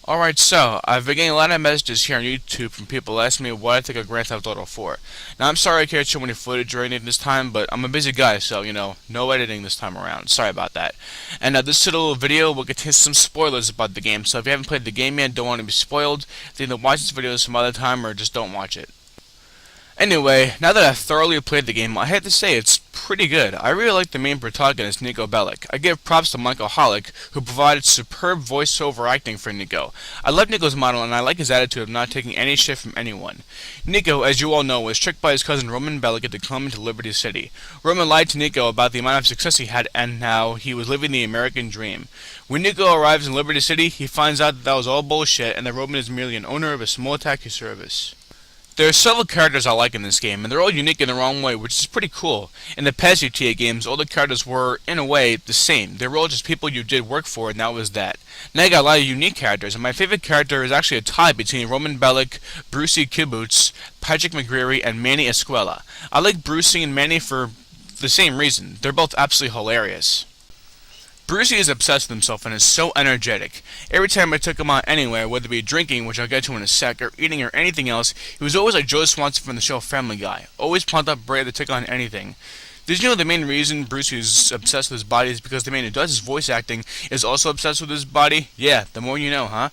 Alright, so, I've been getting a lot of messages here on YouTube from people asking me what I think of Grand Theft Auto 4. Now, I'm sorry I can't show any footage or anything this time, but I'm a busy guy, so, no editing this time around. Sorry about that. And this little video will contain some spoilers about the game, so if you haven't played the game yet, don't want to be spoiled, then either watch this video some other time or just don't watch it. Anyway, now that I've thoroughly played the game, I have to say it's pretty good. I really like the main protagonist, Niko Bellic. I give props to Michael Hollick, who provided superb voiceover acting for Niko. I love Niko's model, and I like his attitude of not taking any shit from anyone. Niko, as you all know, was tricked by his cousin Roman Bellic into coming to Liberty City. Roman lied to Niko about the amount of success he had and how he was living the American dream. When Niko arrives in Liberty City, he finds out that was all bullshit and that Roman is merely an owner of a small taxi service. There are several characters I like in this game, and they're all unique in their own way, which is pretty cool. In the past GTA games, all the characters were, in a way, the same. They were all just people you did work for, and that was that. Now you got a lot of unique characters, and my favorite character is actually a tie between Roman Bellic, Brucie Kibbutz, Patrick McGreary, and Manny Escuela. I like Brucie and Manny for the same reason. They're both absolutely hilarious. Brucie is obsessed with himself and is so energetic. Every time I took him out anywhere, whether it be drinking, which I'll get to in a sec, or eating or anything else, he was always like Joe Swanson from the show Family Guy. Always pumped up, ready to take on anything. Did you know the main reason Brucie is obsessed with his body is because the man who does his voice acting is also obsessed with his body? Yeah, the more you know, huh?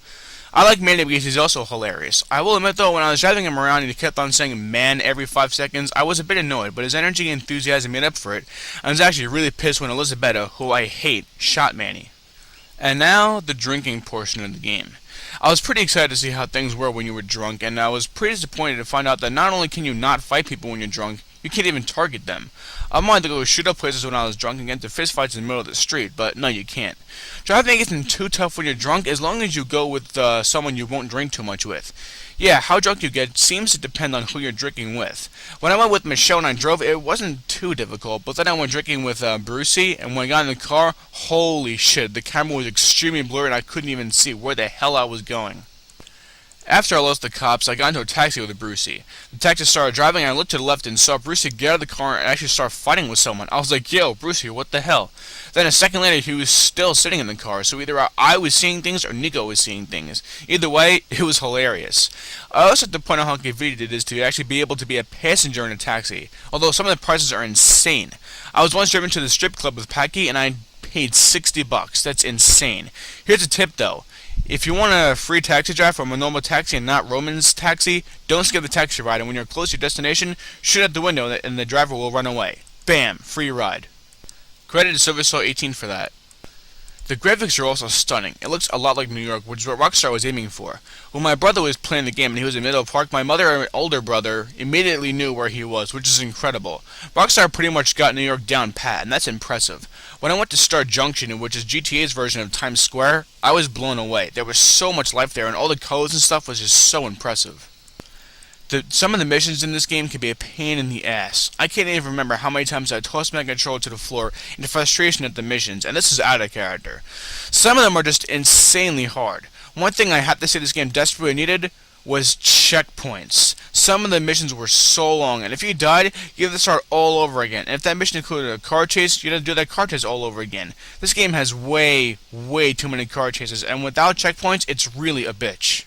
I like Manny because he's also hilarious. I will admit though, when I was driving him around and he kept on saying man every 5 seconds, I was a bit annoyed, but his energy and enthusiasm made up for it. I was actually really pissed when Elizabetta, who I hate, shot Manny. And now, the drinking portion of the game. I was pretty excited to see how things were when you were drunk, and I was pretty disappointed to find out that not only can you not fight people when you're drunk, you can't even target them. I wanted to go shoot up places when I was drunk and get into fistfights in the middle of the street, but no, you can't. Driving isn't too tough when you're drunk as long as you go with someone you won't drink too much with. Yeah, how drunk you get seems to depend on who you're drinking with. When I went with Michelle and I drove, it wasn't too difficult, but then I went drinking with Brucie, and when I got in the car, holy shit, the camera was extremely blurry and I couldn't even see where the hell I was going. After I lost the cops, I got into a taxi with Brucie. The taxi started driving, and I looked to the left and saw Brucie get out of the car and actually start fighting with someone. I was like, yo, Brucie, what the hell? Then a second later, he was still sitting in the car, so either I was seeing things or Niko was seeing things. Either way, it was hilarious. I also have to point out how convenient it is to actually be able to be a passenger in a taxi, although some of the prices are insane. I was once driven to the strip club with Packy, and I paid $60. That's insane. Here's a tip, though. If you want a free taxi drive from a normal taxi and not Roman's taxi, don't skip the taxi ride, and when you're close to your destination, shoot out the window and the driver will run away. Bam! Free ride. Credit to Silversaw 18 for that. The graphics are also stunning. It looks a lot like New York, which is what Rockstar was aiming for. When my brother was playing the game and he was in Middle Park, my mother and older brother immediately knew where he was, which is incredible. Rockstar pretty much got New York down pat, and that's impressive. When I went to Star Junction, which is GTA's version of Times Square, I was blown away. There was so much life there, and all the codes and stuff was just so impressive. Some of the missions in this game can be a pain in the ass. I can't even remember how many times I tossed my controller to the floor in frustration at the missions, and this is out of character. Some of them are just insanely hard. One thing I have to say this game desperately needed was checkpoints. Some of the missions were so long, and if you died, you have to start all over again. And if that mission included a car chase, you have to do that car chase all over again. This game has way too many car chases, and without checkpoints, it's really a bitch.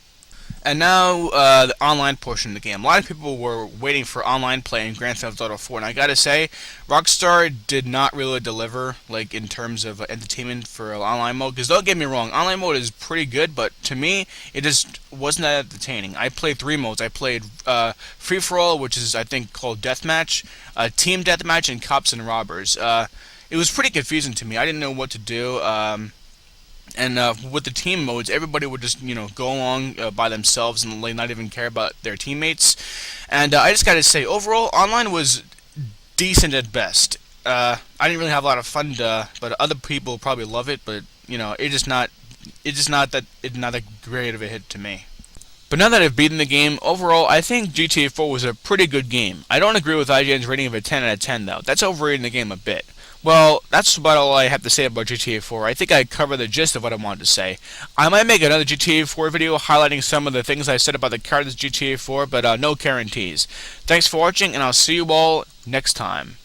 And now, the online portion of the game. A lot of people were waiting for online play in Grand Theft Auto 4, and I gotta say, Rockstar did not really deliver, like, in terms of entertainment for online mode. Because don't get me wrong, online mode is pretty good, but to me, it just wasn't that entertaining. I played 3 modes. I played Free-for-all, which is, I think, called Deathmatch, Team Deathmatch, and Cops and Robbers. It was pretty confusing to me. I didn't know what to do. And with the team modes, everybody would just, go along by themselves and like, not even care about their teammates. And I just gotta say, overall, online was decent at best. I didn't really have a lot of fun, but other people probably love it. But it's not that great of a hit to me. But now that I've beaten the game, overall, I think GTA 4 was a pretty good game. I don't agree with IGN's rating of a 10 out of 10, though. That's overrating the game a bit. Well, that's about all I have to say about GTA 4. I think I covered the gist of what I wanted to say. I might make another GTA 4 video highlighting some of the things I said about the characters of GTA 4, but no guarantees. Thanks for watching, and I'll see you all next time.